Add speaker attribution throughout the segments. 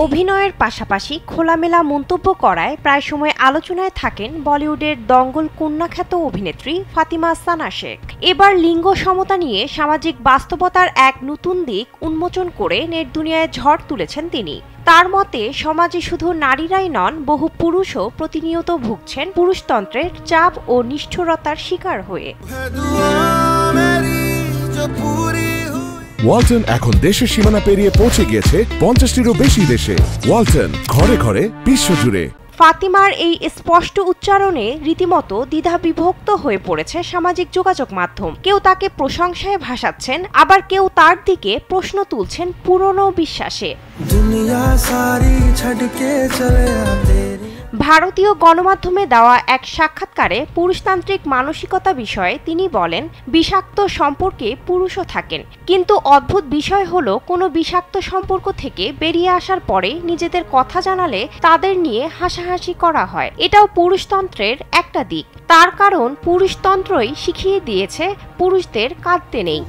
Speaker 1: অভিনয়ের পাশাপাশি খোলামেলা মন্তব্য করায় প্রায় সময় আলোচনায় থাকেন বলিউডের দঙ্গল কন্যাখ্যাত অভিনেত্রী ফাতিমা সানা শেখ। এবার লিঙ্গ সমতা নিয়ে সামাজিক বাস্তবতার এক নতুন দিক উন্মোচন করে নেট দুনিয়ায় ঝড় তুলেছেন তিনি। তার মতে সমাজে শুধু নারীরাই নন, বহু পুরুষও প্রতিনিয়ত ভুগছেন পুরুষতন্ত্রের চাপ ও নিষ্ঠুরতার শিকার হয়ে।
Speaker 2: ওয়ালটন এখন দেশের সীমানা পেরিয়ে পৌঁছে গিয়েছে 50টিরও বেশি দেশে। ওয়ালটন, ঘরে ঘরে বিশ্বজুড়ে।
Speaker 1: ফাতিমার এই স্পষ্ট উচ্চারণে রীতিমতো দ্বিধাবিভক্ত হয়ে পড়েছে সামাজিক যোগাযোগ মাধ্যম। কেউ তাকে প্রশংসায় ভাসাচ্ছেন, আবার কেউ তার দিকে প্রশ্ন তুলছেন পুরনো বিশ্বাসে। ভারতীয় গণমাধ্যমে দেওয়া এক সাক্ষাৎকারে পুরুষতান্ত্রিক মানসিকতা বিষয়ে তিনি বলেন, বিষাক্ত সম্পর্কে পুরুষও থাকেন, কিন্তু অদ্ভুত বিষয় হলো কোনো বিষাক্ত সম্পর্ক থেকে বেরিয়ে আসার পরে নিজেদের কথা জানালে তাদের নিয়ে হাসাহাসি করা হয়। এটাও পুরুষতন্ত্রের একটা দিক। তার কারণ পুরুষতন্ত্রই শিখিয়ে দিয়েছে পুরুষদের কাঁদতে নেই।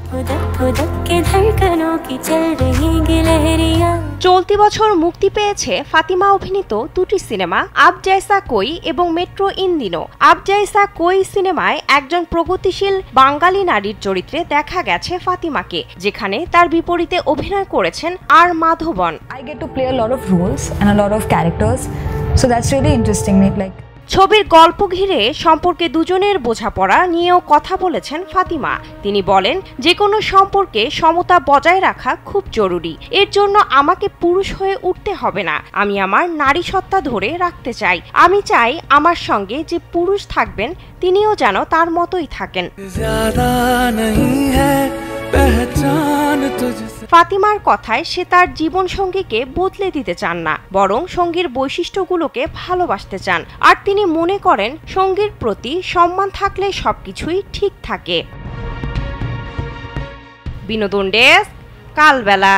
Speaker 1: চলতি বছর মুক্তি পেয়েছে ফাতিমা অভিনীত দুটি সিনেমা, আব জৈসা কোই এবং মেট্রো ইন দিনো। আব জৈসা কোই সিনেমায় একজন প্রগতিশীল বাঙালি নারীর চরিত্রে দেখা গেছে ফাতিমাকে, যেখানে তার বিপরীতে অভিনয় করেছেন আর Madhavan.
Speaker 3: I get to play a lot of roles and a lot of characters, so that's really interesting.
Speaker 1: ছবির গল্প ঘিরে সম্পর্কে দুজনের বোঝাপড়া নিয়েও কথা বলেছেন ফাতিমা। তিনি বলেন, যে কোনো সম্পর্কে সমতা বজায় রাখা খুব জরুরি। এর জন্য আমাকে পুরুষ হয়ে উঠতে হবে না, আমি আমার নারী সত্তা ধরে রাখতে চাই। আমি চাই আমার সঙ্গে যে পুরুষ থাকবেন তিনিও যেন তার মতোই থাকেন। ফাতিমার কথায় সে তার জীবন সঙ্গীকে বদলে দিতে চান না, বরং সঙ্গীর বৈশিষ্ট্যগুলোকে ভালোবাসতে চান। আর তিনি মনে করেন সঙ্গীর প্রতি সম্মান থাকলে সবকিছুই ঠিক থাকে। বিনোদন ডেস্ক, কালবেলা।